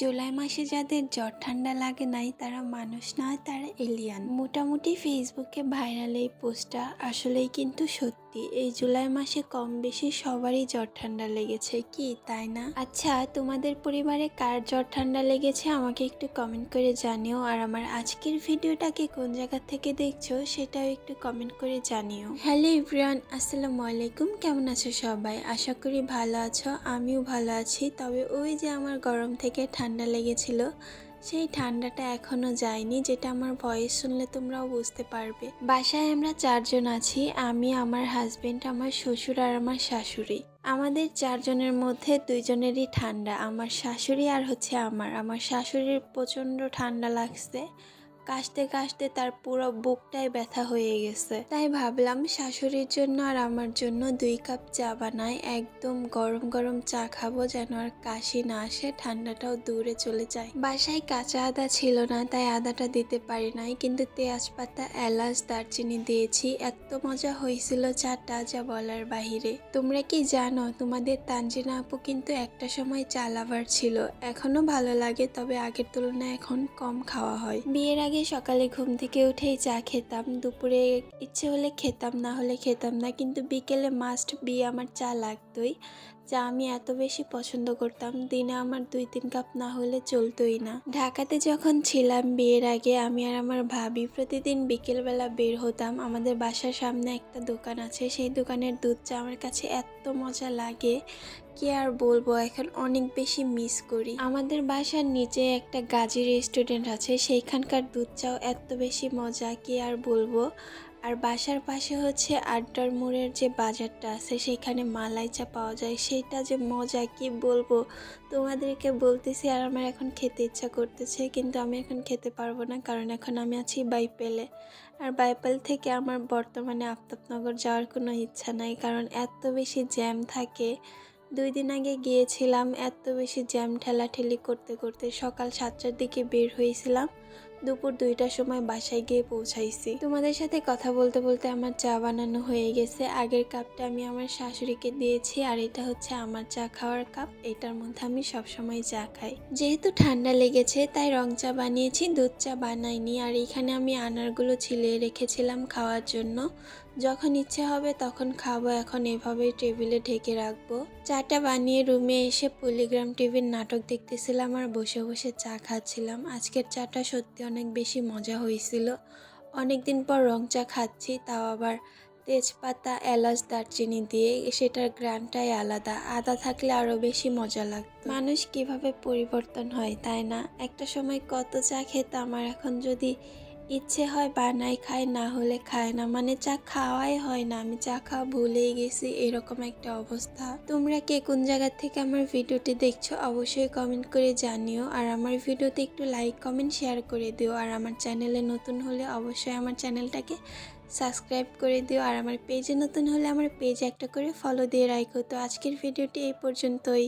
জুলাই মাসে যাদের জ্বর ঠান্ডা লাগে নাই তারা মানুষ নয়, তারা এলিয়ান। মোটামুটি ফেসবুকে ভাইরাল এই পোস্টটা আসলেই কিন্তু সত্যি। এই জুলাই মাসে কম বেশি সবারই জ্বর ঠান্ডা লেগেছে, কি তাই না? আচ্ছা, তোমাদের পরিবারে কার জ্বর ঠান্ডা লেগেছে আমাকে একটু কমেন্ট করে জানিও। আর আমার আজকের ভিডিওটাকে কোন জায়গা থেকে দেখছো সেটাও একটু কমেন্ট করে জানিও। হ্যালো এভরিওয়ান, আসসালামু আলাইকুম। কেমন আছো সবাই? আশা করি ভালো আছো, আমিও ভালো আছি। তবে ওই যে আমার গরম থেকে ঠান্ডা লেগেছিল, সেই ঠান্ডাটা এখনো যায়নি, যেটা আমার ভয়েস শুনলে তোমরাও বুঝতে পারবে। বাসায় আমরা 4 জন আছি, আমি, আমার হাজবেন্ড, আমার শ্বশুর আর আমার শাশুড়ি। আমাদের 4 জনের মধ্যে 2 জনেরই ঠান্ডা, আমার শাশুড়ি আর হচ্ছে আমার শাশুড়ির প্রচন্ড ঠান্ডা লাগছে। কাশতে কাশতে তার পুরো বুকটাই ব্যথা হয়ে গেছে। তাই ভাবলাম শাশুড়ির জন্য আর আমার জন্য 2 কাপ চা বানাই। একদম গরম গরম চা খাবো, যেন আর কাশি না আসে, ঠান্ডাটাও দূরে চলে যায়। বাসায় কাঁচা আদা ছিল না, তাই আদাটা দিতে পারি নাই, কিন্তু তেজপাতা, এলাচ, দারচিনি দিয়েছি। এত মজা হয়েছিল চাটা, যা বলার বাহিরে। তোমরা কি জানো, তোমাদের তানজিনা আপু কিন্তু একটা সময় চা লাভার ছিল। এখনো ভালো লাগে, তবে আগের তুলনায় এখন কম খাওয়া হয়। বিয়ের আগে সকালে ঘুম থেকে উঠেই চা খেতাম, দুপুরে ইচ্ছে হলে খেতাম, না হলে খেতাম না, কিন্তু বিকেলে মাস্ট বি আমার চা লাগতোই। চা আমি এত বেশি পছন্দ করতাম, দিনে আমার 2-3 কাপ না হলে চলতোই না। ঢাকাতে যখন ছিলাম বিয়ের আগে, আমি আর আমার ভাবি প্রতিদিন বিকেলবেলা বের হতাম। আমাদের বাসার সামনে একটা দোকান আছে, সেই দোকানের দুধ চা আমার কাছে এত মজা লাগে, কি আর বলবো। এখন অনেক বেশি মিস করি। আমাদের বাসার নিচে একটা গাজী রেস্টুরেন্ট আছে, সেইখানকার দুধ চাও এত বেশি মজা, কি আর বলবো। আর বাসার পাশে হচ্ছে আড্ডার মোড়ের যে বাজারটা আছে, সেখানে মালাই চা পাওয়া যায়, সেটা যে মজা কি বলবো। তোমাদেরকে বলতেছি আর আমার এখন খেতে ইচ্ছা করতেছে, কিন্তু আমি এখন খেতে পারবো না, কারণ এখন আমি আছি বাইপেলে। আর বাইপেল থেকে আমার বর্তমানে আফতাবনগর যাওয়ার কোনো ইচ্ছা নাই, কারণ এত বেশি জ্যাম থাকে। 2 দিন আগে গিয়েছিলাম, এত বেশি জ্যাম ঠেলাঠেলি করতে করতে সকাল 7টার দিকে বের হয়েছিলাম, দুপুর 2টার সময় বাসায় গিয়ে পৌঁছাইছি। তোমাদের সাথে কথা বলতে বলতে আমার চা বানানো হয়ে গেছে। আগের কাপটা আমি আমার শাশুড়িকে দিয়েছি, আর এটা হচ্ছে আমার চা খাওয়ার কাপ, এটার মধ্যে আমি সবসময় চা খাই। যেহেতু ঠান্ডা লেগেছে তাই রং চা বানিয়েছি, দুধ চা বানাইনি। আর এখানে আমি আনারগুলো ছিলে রেখেছিলাম খাওয়ার জন্য, যখন ইচ্ছে হবে তখন খাবো। এখন এভাবেই টেবিলে ঢেকে রাখবো। চাটা বানিয়ে রুমে এসে পলিগ্রাম টিভির নাটক দেখতেছিলাম আর বসে বসে চা খাচ্ছিলাম। আজকের চাটা সত্যি অনেক বেশি মজা হয়েছিল। অনেকদিন পর রং চা খাচ্ছি, তাও আবার তেজপাতা, এলাচ, দারচিনি দিয়ে। সেটার গ্রানটাই আলাদা, আদা থাকলে আরো বেশি মজা লাগতো। মানুষ কিভাবে পরিবর্তন হয় তাই না? একটা সময় কত চা খেতাম, আর এখন যদি ইচ্ছে হয় বানাই খাই, না হলে খায় না, মানে চা খাওয়াই হয় না। আমি চা খাওয়া ভুলেই গেছি, এরকম একটা অবস্থা। তোমরা কে কোন জায়গা থেকে আমার ভিডিওটি দেখছো অবশ্যই কমেন্ট করে জানিও। আর আমার ভিডিওতে একটু লাইক, কমেন্ট, শেয়ার করে দিও। আর আমার চ্যানেলে নতুন হলে অবশ্যই আমার চ্যানেলটাকে সাবস্ক্রাইব করে দিও। আর আমার পেজে নতুন হলে আমার পেজে একটা করে ফলো দিয়ে রাখো। তো আজকের ভিডিওটি এই পর্যন্তই।